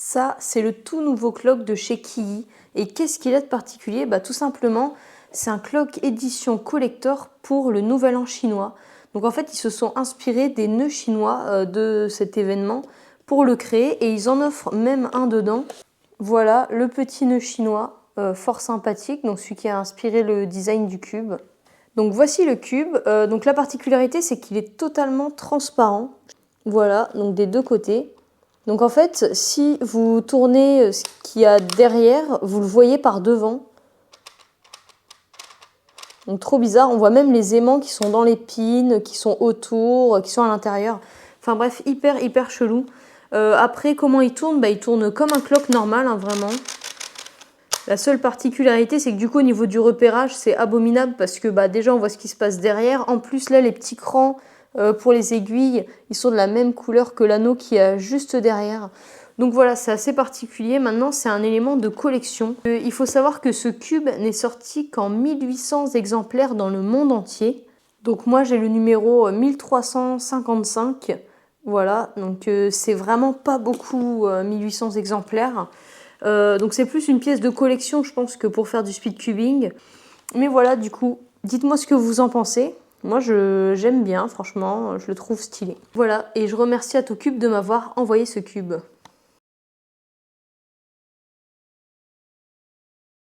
Ça, c'est le tout nouveau clock de chez Kiyi. Et qu'est-ce qu'il a de particulier? Bah, tout simplement, c'est un clock édition collector pour le Nouvel An chinois. Donc en fait, ils se sont inspirés des nœuds chinois de cet événement pour le créer et ils en offrent même un dedans. Voilà, le petit nœud chinois, fort sympathique, donc celui qui a inspiré le design du cube. Donc voici le cube. Donc la particularité, c'est qu'il est totalement transparent. Voilà, donc des deux côtés. Donc en fait, si vous tournez ce qu'il y a derrière, vous le voyez par devant. Donc trop bizarre, on voit même les aimants qui sont dans les pins, qui sont autour, qui sont à l'intérieur. Enfin bref, hyper chelou. Après, comment il tourne? Bah, il tourne comme un clock normal, hein, vraiment. La seule particularité, c'est que du coup, au niveau du repérage, c'est abominable parce que bah, déjà, on voit ce qui se passe derrière. En plus, là, les petits crans pour les aiguilles, ils sont de la même couleur que l'anneau qui est juste derrière. Donc voilà, c'est assez particulier. Maintenant, c'est un élément de collection. Il faut savoir que ce cube n'est sorti qu'en 1800 exemplaires dans le monde entier. Donc moi, j'ai le numéro 1355. Voilà, donc c'est vraiment pas beaucoup, 1800 exemplaires. Donc c'est plus une pièce de collection, je pense, que pour faire du speed cubing. Mais voilà, du coup, dites-moi ce que vous en pensez. Moi, j'aime bien, franchement, je le trouve stylé. Voilà, et je remercie AtoCube de m'avoir envoyé ce cube.